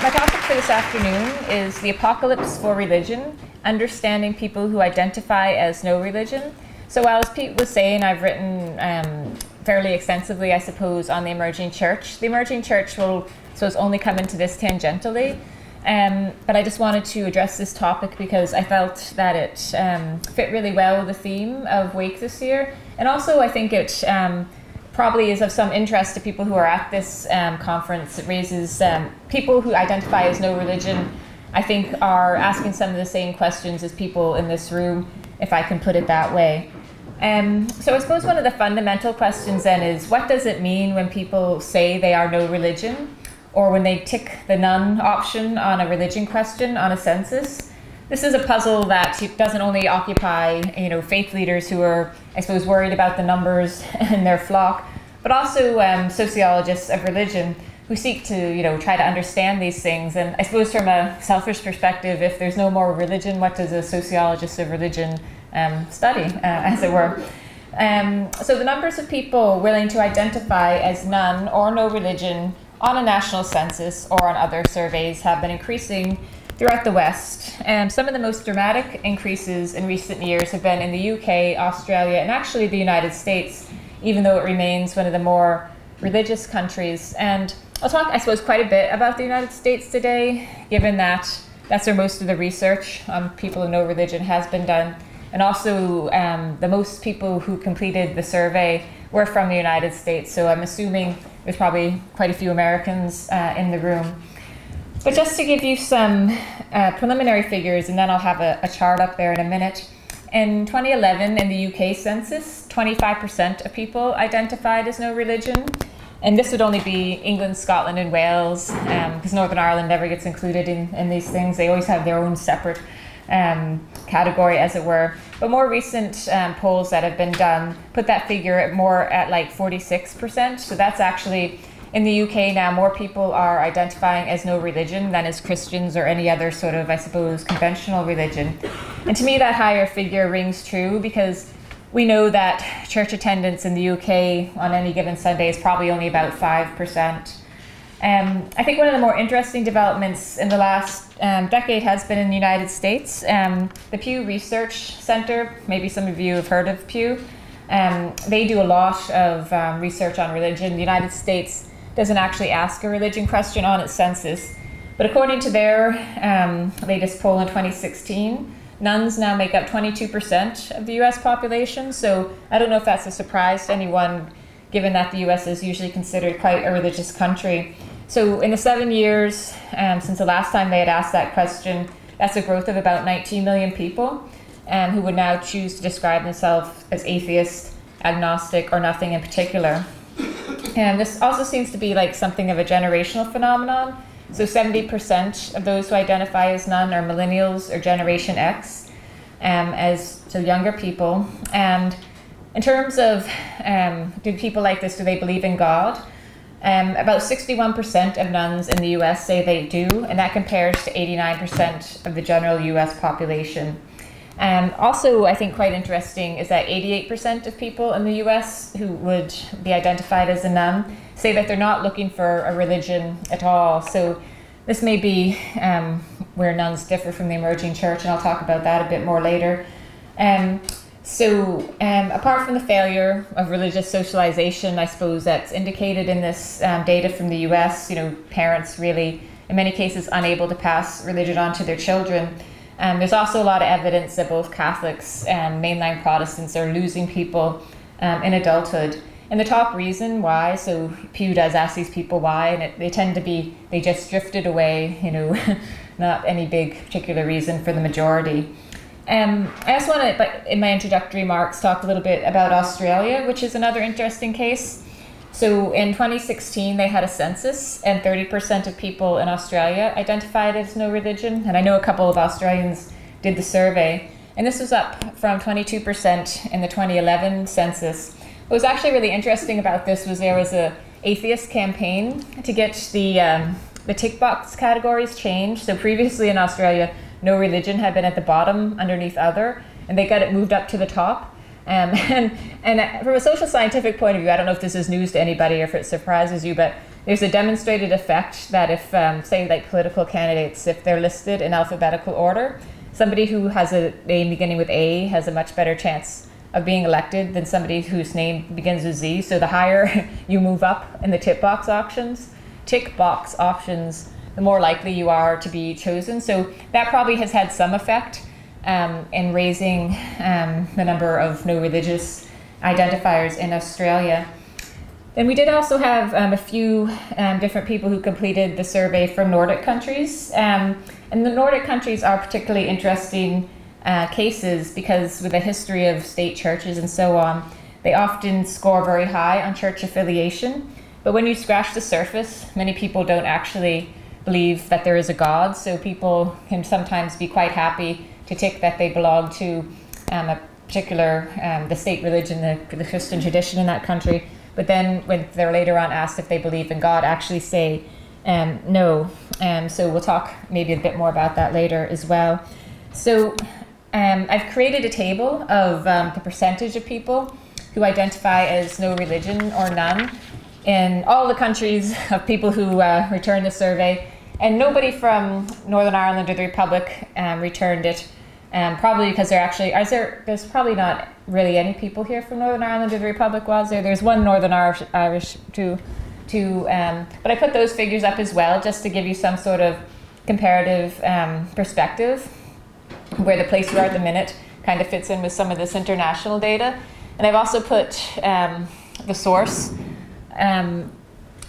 My topic for this afternoon is the apocalypse for religion, understanding people who identify as no religion. So while, as Pete was saying, I've written fairly extensively, I suppose, on the emerging church. The emerging church will, only come into this tangentially. But I just wanted to address this topic because I felt that it fit really well with the theme of Wake this year. And also I think it probably is of some interest to people who are at this conference. It raises people who identify as no religion, I think, are asking some of the same questions as people in this room, if I can put it that way. So I suppose one of the fundamental questions then is, what does it mean when people say they are no religion, or when they tick the none option on a religion question on a census? This is a puzzle that doesn't only occupy, faith leaders who are, I suppose, worried about the numbers in their flock, but also sociologists of religion who seek to, try to understand these things. And I suppose from a selfish perspective, if there's no more religion, what does a sociologist of religion study, as it were? So the numbers of people willing to identify as none or no religion on a national census or on other surveys have been increasing throughout the West. Some of the most dramatic increases in recent years have been in the UK, Australia, and actually the United States, even though it remains one of the more religious countries. And I'll talk, I suppose, quite a bit about the United States today, given that that's where most of the research on people of no religion has been done. And also the most people who completed the survey were from the United States. So I'm assuming there's probably quite a few Americans in the room. But just to give you some preliminary figures, and then I'll have a chart up there in a minute. In 2011, in the UK census, 25% of people identified as no religion. And this would only be England, Scotland, and Wales, because Northern Ireland never gets included in these things. They always have their own separate category, as it were. But more recent polls that have been done put that figure at like 46%. So that's actually, in the UK now, more people are identifying as no religion than as Christians or any other sort of, I suppose, conventional religion. And to me, that higher figure rings true because we know that church attendance in the UK on any given Sunday is probably only about 5%. I think one of the more interesting developments in the last decade has been in the United States. The Pew Research Center, maybe some of you have heard of Pew, they do a lot of research on religion. The United States doesn't actually ask a religion question on its census, but according to their latest poll in 2016, nuns now make up 22% of the US population. So I don't know if that's a surprise to anyone, given that the US is usually considered quite a religious country. So in the 7 years since the last time they had asked that question, that's a growth of about 19 million people who would now choose to describe themselves as atheist, agnostic, or nothing in particular. And this also seems to be like something of a generational phenomenon. So 70% of those who identify as none are millennials or Generation X, so younger people. And in terms of do people like this, do they believe in God? About 61% of nuns in the US say they do, and that compares to 89% of the general US population. Also, I think quite interesting is that 88% of people in the US who would be identified as a nun say that they're not looking for a religion at all. So this may be where nuns differ from the emerging church, and I'll talk about that a bit more later. Apart from the failure of religious socialization, I suppose that's indicated in this data from the US, parents really, in many cases, unable to pass religion on to their children. There's also a lot of evidence that both Catholics and mainline Protestants are losing people in adulthood. And the top reason why, so Pew does ask these people why, and they tend to be, they just drifted away, not any big particular reason for the majority. I also want to, in my introductory remarks, talk a little bit about Australia, which is another interesting case. So in 2016, they had a census, and 30% of people in Australia identified as no religion. And I know a couple of Australians did the survey. And this was up from 22% in the 2011 census. What was actually really interesting about this was there was an atheist campaign to get the tick box categories changed. So previously in Australia, no religion had been at the bottom underneath other, and they got it moved up to the top. And from a social scientific point of view, I don't know if this is news to anybody or if it surprises you, but there's a demonstrated effect that if, say, like political candidates, if they're listed in alphabetical order, somebody who has a name beginning with A has a much better chance of being elected than somebody whose name begins with Z. So the higher you move up in the tick box options, the more likely you are to be chosen. So that probably has had some effect in raising the number of no religious identifiers in Australia. Then we did also have a few different people who completed the survey from Nordic countries. And the Nordic countries are particularly interesting cases because with a history of state churches and so on, they often score very high on church affiliation. But when you scratch the surface, many people don't actually believe that there is a God. So people can sometimes be quite happy to tick that they belong to a particular, the state religion, the Christian tradition in that country. But then when they're later on asked if they believe in God, actually say no. So we'll talk maybe a bit more about that later as well. So I've created a table of the percentage of people who identify as no religion or none in all the countries of people who returned the survey. And nobody from Northern Ireland or the Republic returned it, probably because there's probably not really any people here from Northern Ireland or the Republic, was there? There's one Northern Irish too. But I put those figures up as well just to give you some sort of comparative perspective where the place we are at the minute kind of fits in with some of this international data. And I've also put the source,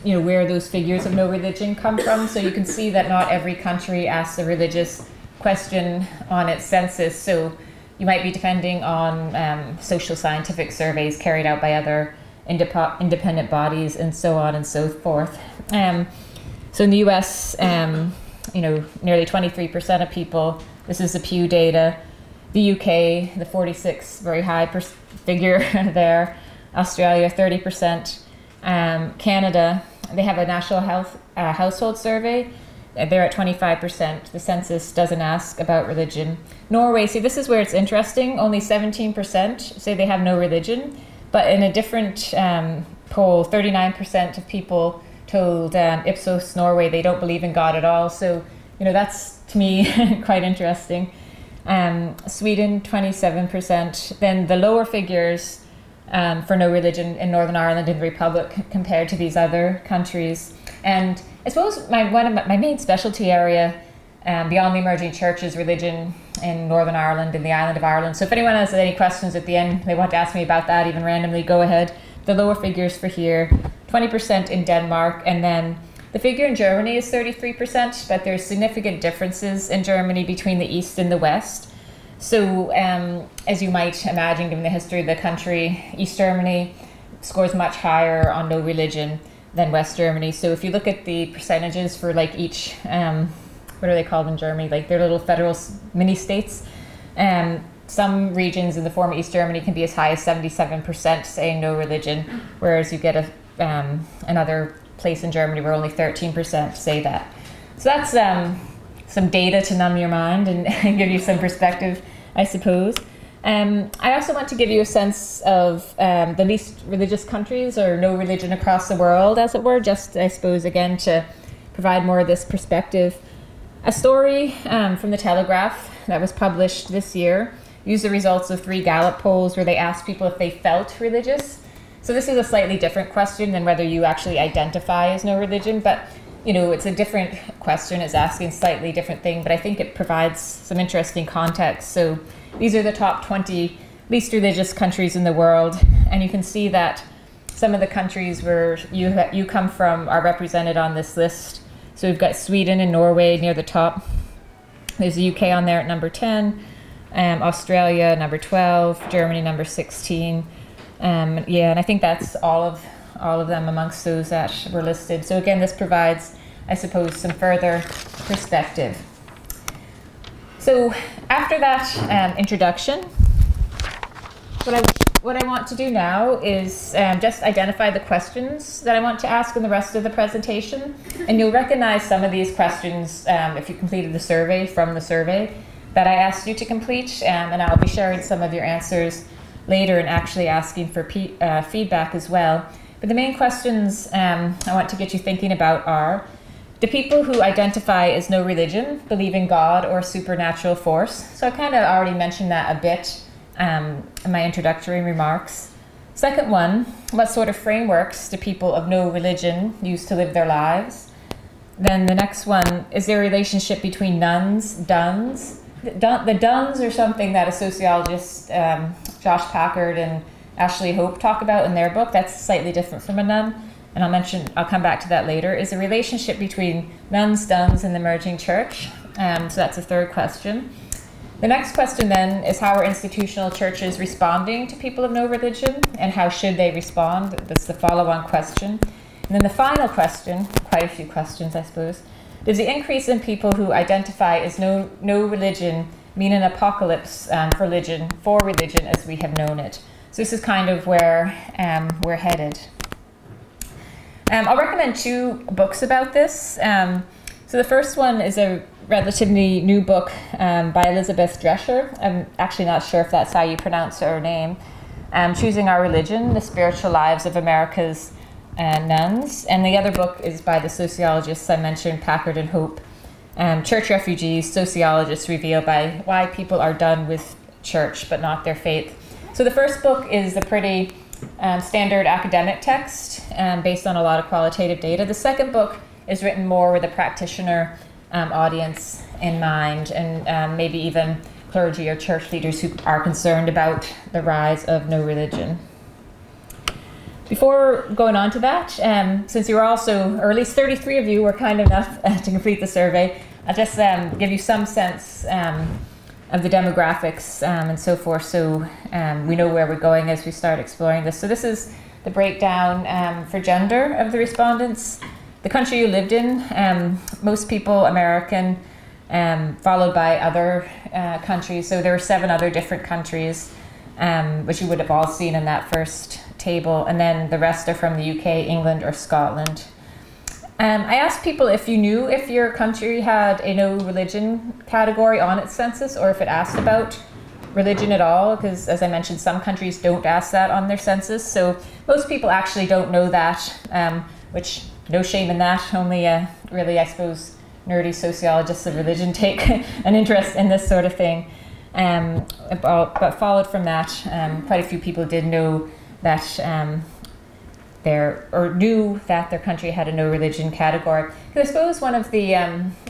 where those figures of no religion come from. So you can see that not every country asks a religious question on its census. So you might be depending on social scientific surveys carried out by other independent bodies and so on and so forth. So in the US, nearly 23% of people, this is the Pew data. The UK, the 46, very high figure there. Australia, 30%. Canada, they have a national household survey. They're at 25%. The census doesn't ask about religion. Norway, see, this is where it's interesting. Only 17% say they have no religion. But in a different poll, 39% of people told Ipsos Norway they don't believe in God at all. So, that's, to me, quite interesting. Sweden, 27%. Then the lower figures for no religion in Northern Ireland and the Republic compared to these other countries. And I suppose one of my main specialty area beyond the emerging church is religion in Northern Ireland and the island of Ireland. So if anyone has any questions at the end, they want to ask me about that even randomly, go ahead. The lower figures for here, 20% in Denmark, and then the figure in Germany is 33%, but there's significant differences in Germany between the East and the West. So as you might imagine, given the history of the country, East Germany scores much higher on no religion than West Germany. So if you look at the percentages for like each, what are they called in Germany? Like their little federal mini-states. Some regions in the former East Germany can be as high as 77% saying no religion, whereas you get another place in Germany where only 13% say that. So that's some data to numb your mind and give you some perspective, I suppose. I also want to give you a sense of the least religious countries or no religion across the world, as it were, just, I suppose, again, to provide more of this perspective. A story from the Telegraph that was published this year used the results of 3 Gallup polls where they asked people if they felt religious. So this is a slightly different question than whether you actually identify as no religion, but it's a different question. It's asking a slightly different thing, but I think it provides some interesting context. So these are the top 20 least religious countries in the world, and you can see that some of the countries where you come from are represented on this list. So we've got Sweden and Norway near the top. There's the UK on there at number 10, Australia number 12, Germany number 16. And I think that's all of them amongst those that were listed. So again, this provides, I suppose, some further perspective. So after that introduction, what I want to do now is just identify the questions that I want to ask in the rest of the presentation. And you'll recognize some of these questions if you completed the survey from the survey that I asked you to complete. And I'll be sharing some of your answers later and actually asking for feedback as well. But the main questions I want to get you thinking about are, do people who identify as no religion believe in God or supernatural force? So I kind of already mentioned that a bit in my introductory remarks. Second one, what sort of frameworks do people of no religion use to live their lives? Then the next one, is there a relationship between nuns, duns? The duns are something that a sociologist, Josh Packard and Ashley Hope, talk about in their book. That's slightly different from a nun. And I'll come back to that later, is a relationship between nuns, duns, and the emerging church. So that's the third question. The next question then is, how are institutional churches responding to people of no religion, and how should they respond? That's the follow-on question. And then the final question, quite a few questions I suppose, does the increase in people who identify as no religion mean an apocalypse for religion as we have known it? So this is kind of where we're headed. I'll recommend two books about this. So the first one is a relatively new book by Elizabeth Drescher. I'm actually not sure if that's how you pronounce her name. Choosing Our Religion, The Spiritual Lives of America's Nuns. And the other book is by the sociologists I mentioned, Packard and Hope. Church Refugees, Sociologists Reveal by Why People Are Done with Church but Not Their Faith. So the first book is a pretty standard academic text based on a lot of qualitative data. The second book is written more with a practitioner audience in mind, and maybe even clergy or church leaders who are concerned about the rise of no religion. Before going on to that, since you were also, or at least 33 of you were kind enough to complete the survey, I'll just give you some sense of the demographics and so forth, so we know where we're going as we start exploring this. So this is the breakdown for gender of the respondents. The country you lived in, most people American, followed by other countries. So there were 7 other different countries, which you would have all seen in that first table. And then the rest are from the UK, England, or Scotland. I asked people if you knew if your country had a no religion category on its census, or if it asked about religion at all, because as I mentioned, some countries don't ask that on their census. So most people actually don't know that, which no shame in that. Only really, I suppose, nerdy sociologists of religion take an interest in this sort of thing. But followed from that, quite a few people did know that knew that their country had a no religion category. Because I suppose one of the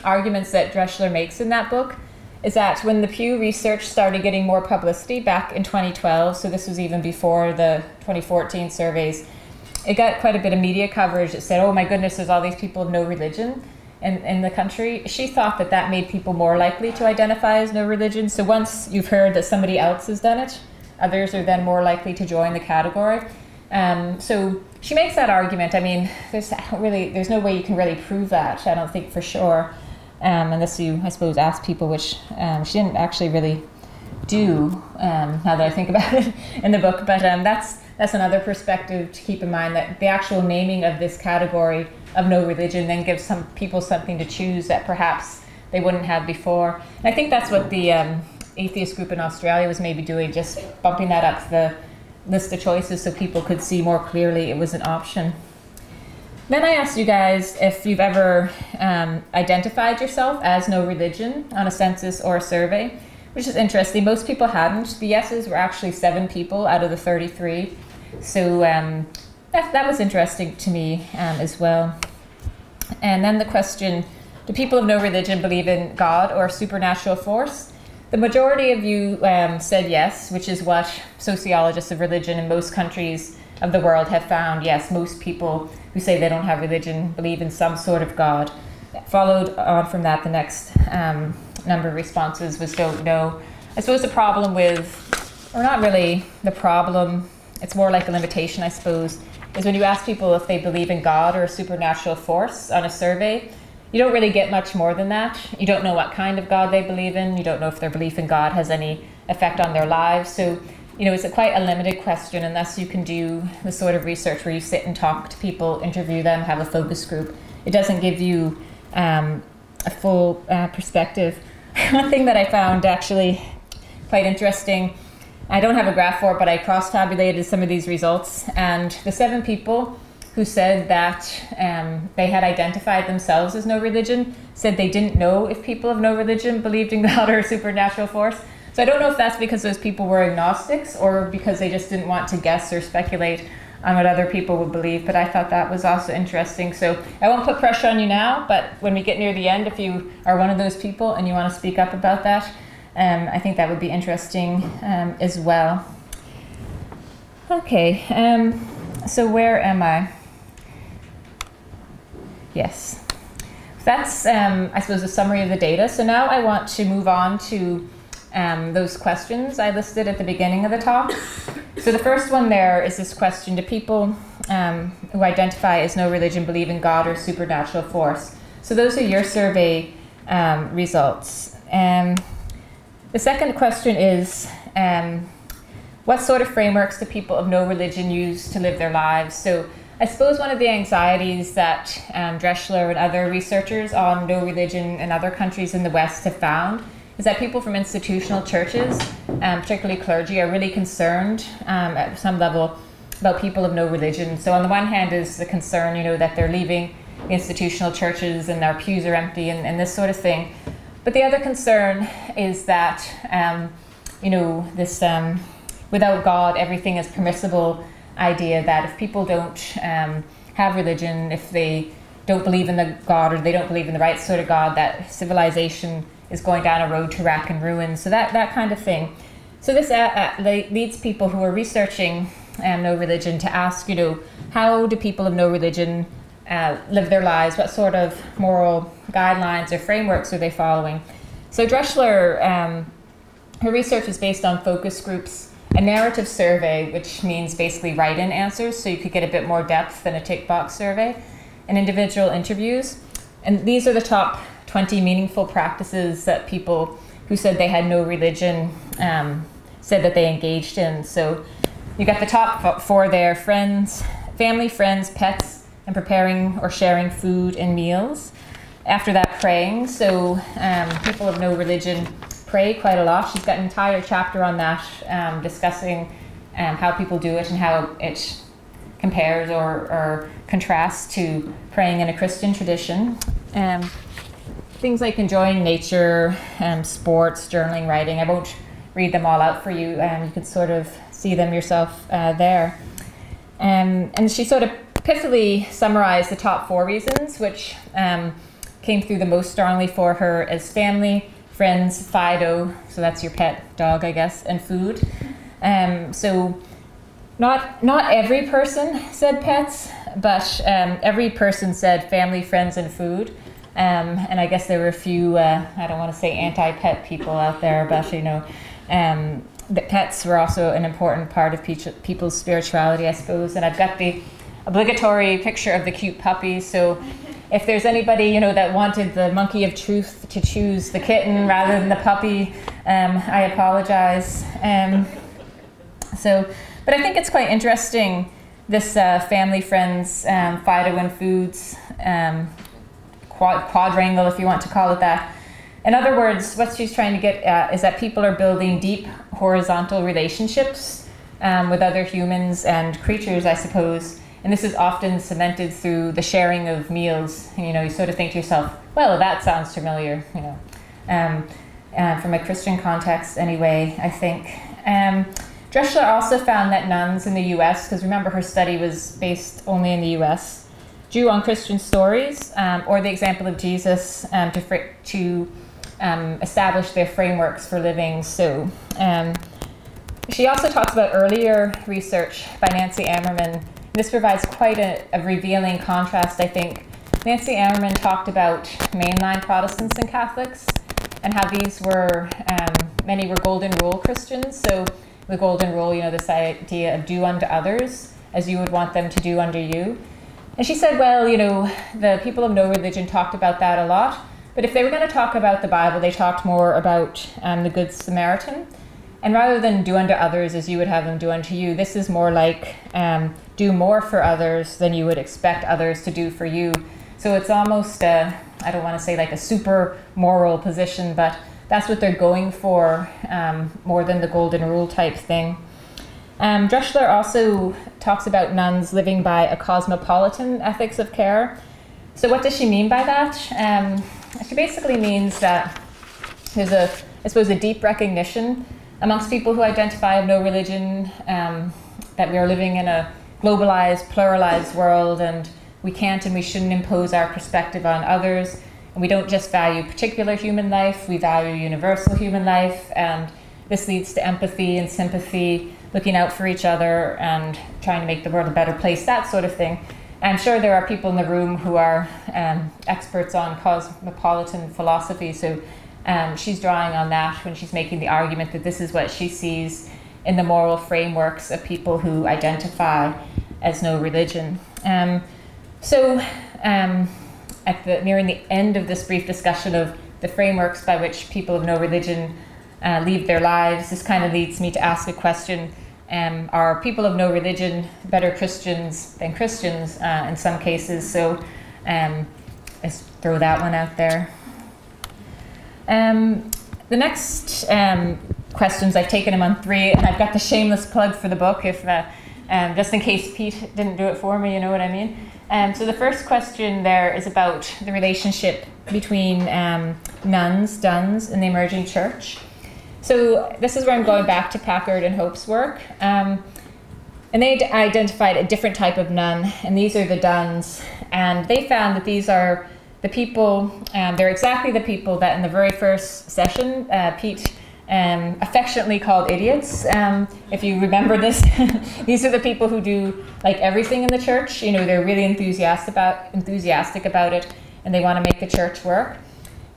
arguments that Drescher makes in that book is that when the Pew Research started getting more publicity back in 2012, so this was even before the 2014 surveys, it got quite a bit of media coverage that said, oh my goodness, there's all these people of no religion in the country. She thought that that made people more likely to identify as no religion. So once you've heard that somebody else has done it, others are then more likely to join the category. So she makes that argument. I mean, there's no way you can really prove that, I don't think, for sure, unless you, I suppose, ask people, which she didn't actually really do, now that I think about it in the book. But that's another perspective to keep in mind, that the actual naming of this category of no religion then gives some people something to choose that perhaps they wouldn't have before. And I think that's what the atheist group in Australia was maybe doing, just bumping that up the list of choices so people could see more clearly it was an option. Then I asked you guys if you've ever identified yourself as no religion on a census or a survey, which is interesting. Most people hadn't. The yeses were actually 7 people out of the 33. So that was interesting to me as well. And then the question, do people of no religion believe in God or supernatural force? The majority of you said yes, which is what sociologists of religion in most countries of the world have found. Yes, most people who say they don't have religion believe in some sort of God. Followed on from that, the next number of responses was don't know. I suppose the problem with, or not really the problem, it's more like a limitation, I suppose, is when you ask people if they believe in God or a supernatural force on a survey, you don't really get much more than that. You don't know what kind of God they believe in. You don't know if their belief in God has any effect on their lives. So, it's quite a limited question unless you can do the sort of research where you sit and talk to people, interview them, have a focus group. It doesn't give you a full perspective. One thing that I found actually quite interesting, I don't have a graph for it, but I cross-tabulated some of these results, and the 7 people who said that they had identified themselves as no religion said they didn't know if people of no religion believed in God or a supernatural force. So I don't know if that's because those people were agnostics or because they just didn't want to guess or speculate on what other people would believe, but I thought that was also interesting. So I won't put pressure on you now, but when we get near the end, if you are one of those people and you want to speak up about that, I think that would be interesting as well. Okay, so where am I? Yes. That's, I suppose, a summary of the data. So now I want to move on to those questions I listed at the beginning of the talk. So the first one there is this question: do people who identify as no religion believe in God or supernatural force? So those are your survey results. The second question is, what sort of frameworks do people of no religion use to live their lives? So I suppose one of the anxieties that Drechsler and other researchers on no religion in other countries in the West have found is that people from institutional churches, particularly clergy, are really concerned at some level about people of no religion. So on the one hand is the concern, that they're leaving institutional churches and their pews are empty and this sort of thing. But the other concern is that, this without God, everything is permissible idea that if people don't have religion, if they don't believe in the God or they don't believe in the right sort of God, that civilization is going down a road to rack and ruin. So that kind of thing. So this leads people who are researching no religion to ask, how do people of no religion live their lives? What sort of moral guidelines or frameworks are they following? So Drechsler, her research is based on focus groups, a narrative survey, which means basically write-in answers, so you could get a bit more depth than a tick box survey, and individual interviews. And these are the top 20 meaningful practices that people who said they had no religion said that they engaged in. So you got the top 4 there: friends, family, friends, pets, and preparing or sharing food and meals. After that, praying. So people of no religion pray quite a lot. She's got an entire chapter on that, discussing how people do it and how it compares or contrasts to praying in a Christian tradition. Things like enjoying nature, sports, journaling, writing. I won't read them all out for you. You can sort of see them yourself there. And she sort of pithily summarized the top 4 reasons, which came through the most strongly for her as family, friends, Fido, so that's your pet dog, I guess, and food. So not every person said pets, but every person said family, friends, and food. And I guess there were a few, I don't want to say anti-pet people out there, but that pets were also an important part of people's spirituality, I suppose. And I've got the obligatory picture of the cute puppy. So if there's anybody, that wanted the monkey of truth to choose the kitten rather than the puppy, I apologize. But I think it's quite interesting, this family, friends, Fido and foods, quadrangle, if you want to call it that. In other words, what she's trying to get at is that people are building deep horizontal relationships with other humans and creatures, I suppose. And this is often cemented through the sharing of meals. You sort of think to yourself, well, that sounds familiar, from a Christian context anyway, I think. Drechsler also found that nuns in the US, because remember her study was based only in the US, drew on Christian stories or the example of Jesus to establish their frameworks for living. So she also talks about earlier research by Nancy Ammerman. This provides quite a revealing contrast, I think. Nancy Ammerman talked about mainline Protestants and Catholics and how these were, many were Golden Rule Christians. So the Golden Rule, this idea of do unto others as you would want them to do unto you. And she said, well, the people of no religion talked about that a lot, but if they were going to talk about the Bible, they talked more about the Good Samaritan. And rather than do unto others as you would have them do unto you, this is more like do more for others than you would expect others to do for you. So it's almost, I don't want to say like a super moral position, but that's what they're going for, more than the Golden Rule type thing. Drechsler also talks about nuns living by a cosmopolitan ethics of care. So what does she mean by that? She basically means that there's a deep recognition amongst people who identify of no religion, that we are living in a globalized, pluralized world, and we can't and we shouldn't impose our perspective on others. And we don't just value particular human life, we value universal human life, and this leads to empathy and sympathy, looking out for each other and trying to make the world a better place, that sort of thing. I'm sure there are people in the room who are experts on cosmopolitan philosophy, so she's drawing on that when she's making the argument that this is what she sees in the moral frameworks of people who identify as no religion. Nearing the end of this brief discussion of the frameworks by which people of no religion lead their lives, this kind of leads me to ask a question. Are people of no religion better Christians than Christians in some cases? So let's throw that one out there. The next questions, I've taken them on 3, and I've got the shameless plug for the book, if just in case Pete didn't do it for me, you know what I mean? So the first question there is about the relationship between nuns, duns, and the emerging church. So this is where I'm going back to Packard and Hope's work. And they identified a different type of nun, and these are the duns. And they found that these are the people, they're exactly the people that in the very first session, Pete affectionately called idiots. If you remember this, these are the people who do like everything in the church. You know, they're really enthusiastic about it, and they want to make the church work.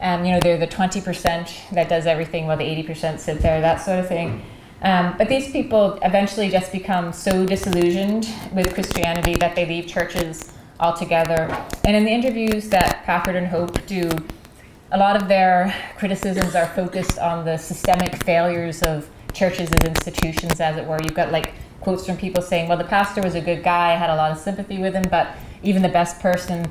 You know, they're the 20% that does everything while the 80% sit there, that sort of thing. But these people eventually just become so disillusioned with Christianity that they leave churches altogether. And in the interviews that Packard and Hope do, a lot of their criticisms are focused on the systemic failures of churches as institutions, as it were. You've got like quotes from people saying, well, the pastor was a good guy, I had a lot of sympathy with him, but even the best person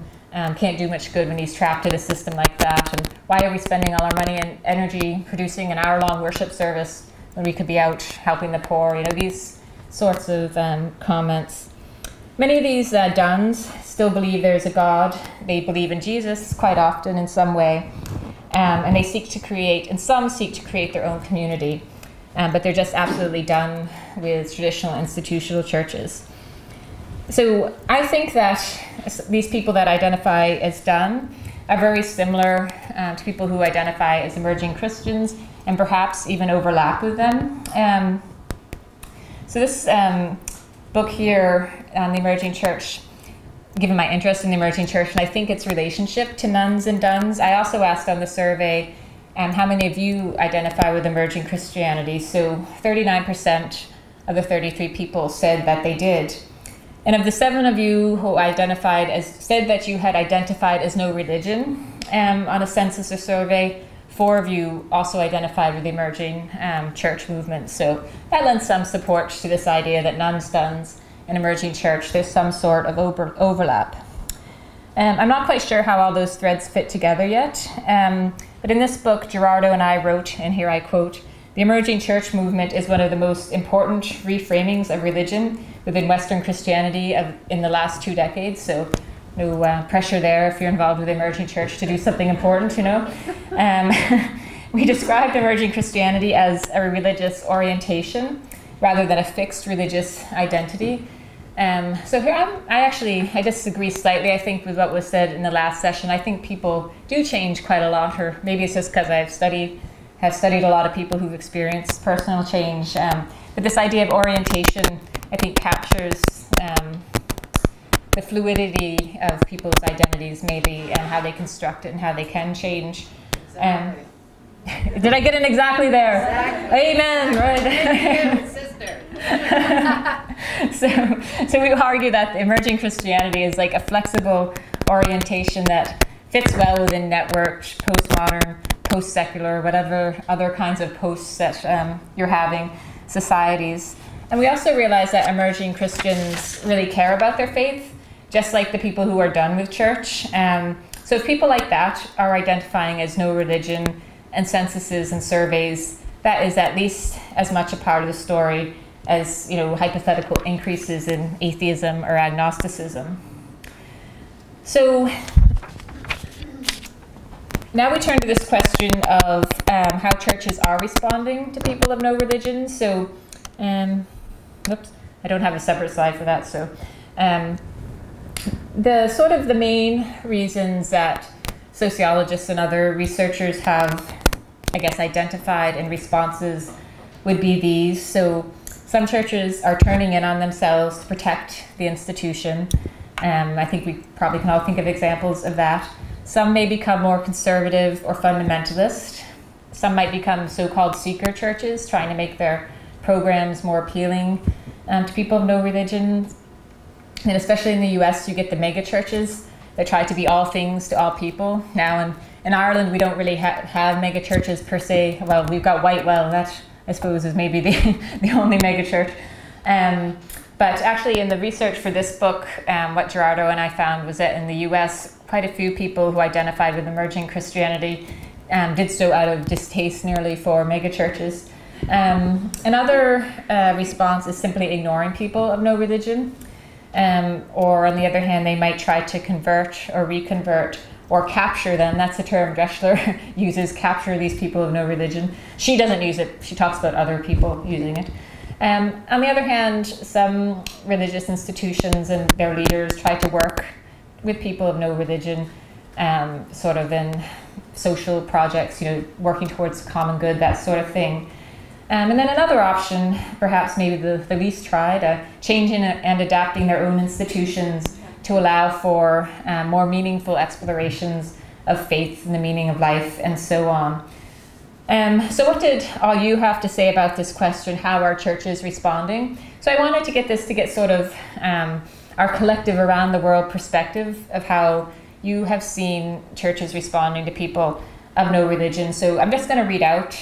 can't do much good when he's trapped in a system like that. And why are we spending all our money and energy producing an hour-long worship service when we could be out helping the poor? You know, these sorts of comments. Many of these duns still believe there's a God. They believe in Jesus quite often in some way. And they seek to create, and some seek to create their own community. But they're just absolutely done with traditional institutional churches. So I think that these people that identify as dun are very similar to people who identify as emerging Christians, and perhaps even overlap with them. So this book here on the emerging church, given my interest in the emerging church, and I think its relationship to nuns and duns. I also asked on the survey how many of you identify with emerging Christianity. So 39% of the 33 people said that they did. And of the 7 of you who said that you had identified as no religion on a census or survey, 4 of you also identified with the emerging church movement. So that lends some support to this idea that nuns, duns, and emerging church, there's some sort of overlap. I'm not quite sure how all those threads fit together yet, but in this book, Gerardo and I wrote, and here I quote, "The emerging church movement is one of the most important reframings of religion within Western Christianity in the last 2 decades." So no pressure there if you're involved with the emerging church to do something important, you know. We described emerging Christianity as a religious orientation rather than a fixed religious identity. So here I disagree slightly, I think, with what was said in the last session. I think people do change quite a lot, or maybe it's just because have studied a lot of people who've experienced personal change. But this idea of orientation, I think, captures the fluidity of people's identities, maybe, and how they construct it and how they can change. Exactly. Did I get it exactly there? Exactly. Amen. Right. Thank you, sister. So we argue that emerging Christianity is like a flexible orientation that fits well within networked, postmodern, post-secular, whatever other kinds of posts that you're having societies. And we also realize that emerging Christians really care about their faith, just like the people who are done with church. So if people like that are identifying as no religion, and censuses and surveys, that is at least as much a part of the story as hypothetical increases in atheism or agnosticism. So now we turn to this question of how churches are responding to people of no religion. So, oops, I don't have a separate slide for that. So, the main reasons that sociologists and other researchers have, I guess, identified in responses would be these. So, some churches are turning in on themselves to protect the institution. I think we probably can all think of examples of that. Some may become more conservative or fundamentalist. Some might become so-called seeker churches, trying to make their programs more appealing to people of no religion. And especially in the US, you get the mega churches that try to be all things to all people. Now in Ireland, we don't really have mega churches per se. Well, we've got Whitewell, that I suppose is maybe the only mega church. But actually in the research for this book, what Gerardo and I found was that in the US, quite a few people who identified with emerging Christianity did so out of distaste nearly for megachurches. Another response is simply ignoring people of no religion. Or on the other hand, they might try to convert or reconvert or capture them. That's the term Dreschler uses, capture these people of no religion. She doesn't use it. She talks about other people using it. On the other hand, some religious institutions and their leaders try to work with people of no religion, sort of in social projects, working towards common good, that sort of thing. And then another option, perhaps maybe the least tried, changing and adapting their own institutions to allow for more meaningful explorations of faith and the meaning of life and so on. So what did all you have to say about this question, how are churches responding? So I wanted to get sort of our collective around the world perspective of how you have seen churches responding to people of no religion. So I'm just going to read out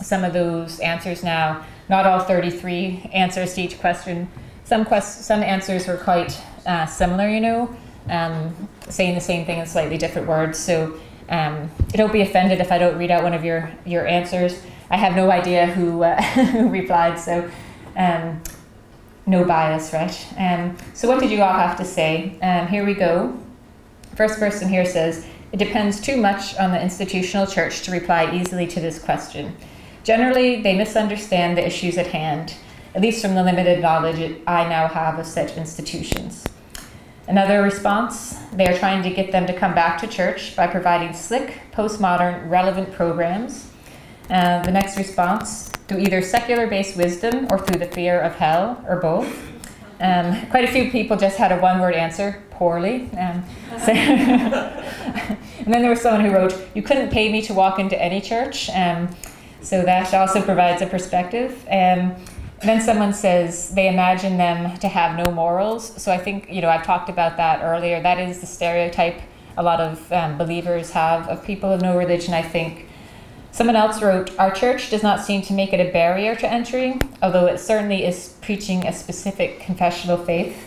some of those answers now. Not all 33 answers to each question. Some answers were quite similar, saying the same thing in slightly different words. So don't be offended if I don't read out one of your answers. I have no idea who replied, so no bias, right? So what did you all have to say? Here we go. First person here says, it depends too much on the institutional church to reply easily to this question. Generally, they misunderstand the issues at hand, at least from the limited knowledge I now have of such institutions. Another response, they are trying to get them to come back to church by providing slick, postmodern, relevant programs. The next response, through either secular-based wisdom or through the fear of hell, or both. Quite a few people just had a one-word answer, poorly. And then there was someone who wrote, you couldn't pay me to walk into any church. So that also provides a perspective. And then someone says they imagine them to have no morals. So I think, I've talked about that earlier. That is the stereotype a lot of believers have of people of no religion, I think. Someone else wrote, our church does not seem to make it a barrier to entry, although it certainly is preaching a specific confessional faith.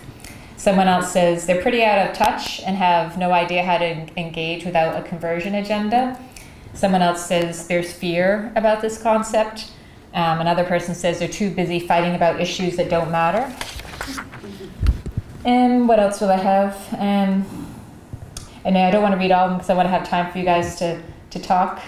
Someone else says they're pretty out of touch and have no idea how to engage without a conversion agenda. Someone else says there's fear about this concept. Another person says they're too busy fighting about issues that don't matter. And what else will I have? And I don't want to read all of them because I want to have time for you guys to talk.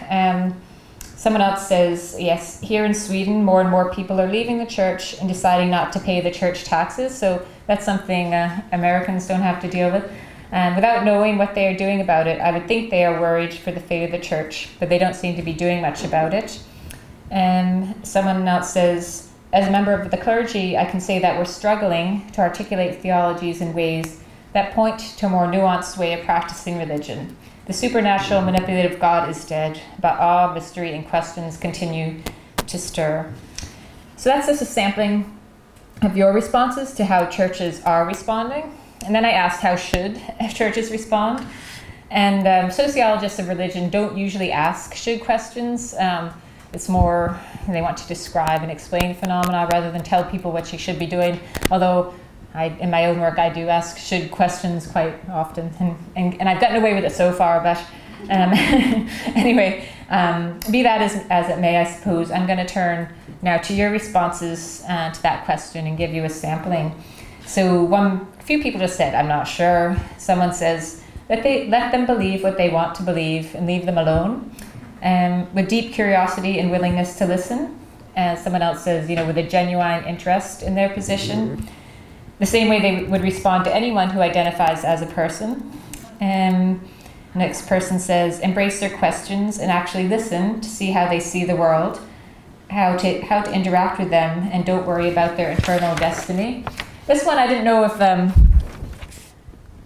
Someone else says, yes, here in Sweden, more and more people are leaving the church and deciding not to pay the church taxes. So that's something Americans don't have to deal with. Without knowing what they are doing about it, I would think they are worried for the fate of the church, but they don't seem to be doing much about it. Someone else says, as a member of the clergy, I can say that we're struggling to articulate theologies in ways that point to a more nuanced way of practicing religion. The supernatural manipulative God is dead, but awe, mystery, and questions continue to stir. So that's just a sampling of your responses to how churches are responding. And then I asked, how should churches respond? And sociologists of religion don't usually ask should questions. It's more, they want to describe and explain phenomena rather than tell people what you should be doing. Although in my own work, I do ask should questions quite often. And I've gotten away with it so far, but Anyway, be that as it may, I suppose, I'm going to turn now to your responses to that question and give you a sampling. So a few people just said, I'm not sure. Someone says that they let them believe what they want to believe and leave them alone, with deep curiosity and willingness to listen. Someone else says, with a genuine interest in their position, the same way they would respond to anyone who identifies as a person. Next person says, embrace their questions and actually listen to see how they see the world, how to interact with them, and don't worry about their eternal destiny. This one, I didn't know if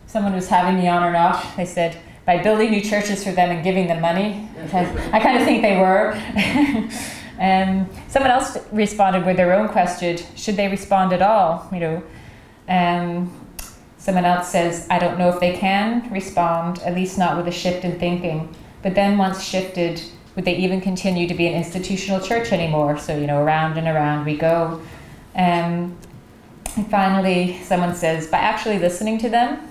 someone was having me on or not. They said, by building new churches for them and giving them money. I kind of think they were. Someone else responded with their own question, should they respond at all? Someone else says, I don't know if they can respond, at least not with a shift in thinking. But then once shifted, would they even continue to be an institutional church anymore? So, around and around we go. And finally, someone says, by actually listening to them,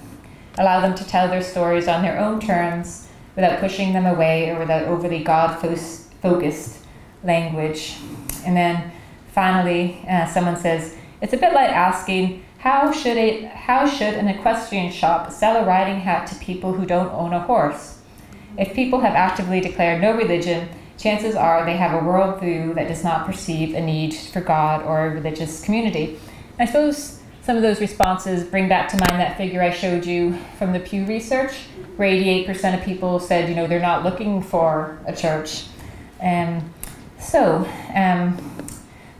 allow them to tell their stories on their own terms without pushing them away or without overly God-focused language. And then finally, someone says, it's a bit like asking, how should an equestrian shop sell a riding hat to people who don't own a horse? If people have actively declared no religion, chances are they have a worldview that does not perceive a need for God or a religious community. I suppose some of those responses bring back to mind that figure I showed you from the Pew Research, where 88% of people said, they're not looking for a church.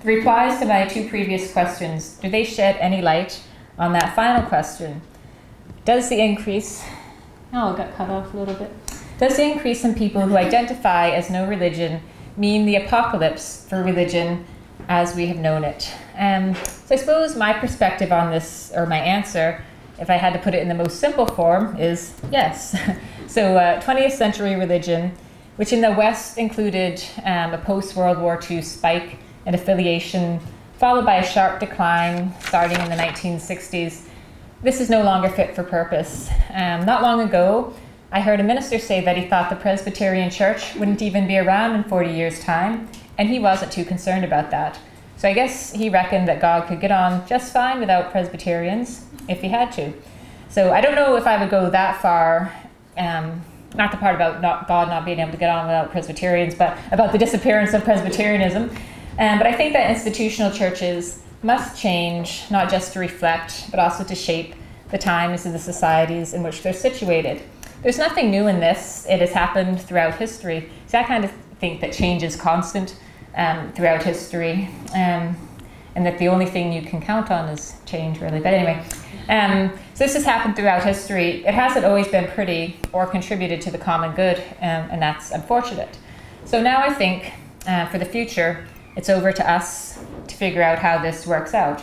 The replies to my two previous questions, do they shed any light on that final question? Does the increase, it got cut off a little bit. Does the increase in people who identify as no religion mean the apocalypse for religion as we have known it? So I suppose my perspective on this, or my answer, if I had to put it in the most simple form, is yes. So 20th century religion, which in the West included a post-World War II spike in affiliation, followed by a sharp decline starting in the 1960s, this is no longer fit for purpose. Not long ago, I heard a minister say that he thought the Presbyterian Church wouldn't even be around in 40 years' time, and he wasn't too concerned about that. So I guess he reckoned that God could get on just fine without Presbyterians if he had to. So I don't know if I would go that far, not the part about God not being able to get on without Presbyterians, but about the disappearance of Presbyterianism. But I think that institutional churches must change, not just to reflect, but also to shape the times and the societies in which they're situated. There's nothing new in this. It has happened throughout history. So I kind of think that change is constant throughout history, and that the only thing you can count on is change, really. But anyway, so this has happened throughout history. It hasn't always been pretty or contributed to the common good, and that's unfortunate. So now I think for the future, it's over to us to figure out how this works out.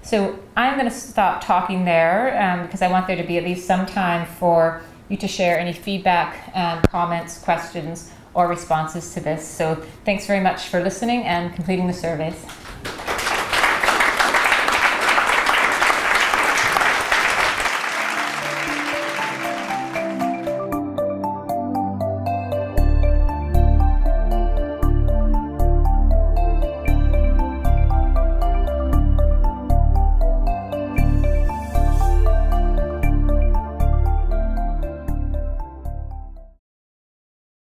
So I'm going to stop talking there because I want there to be at least some time for you to share any feedback, comments, questions, or responses to this. So thanks very much for listening and completing the surveys.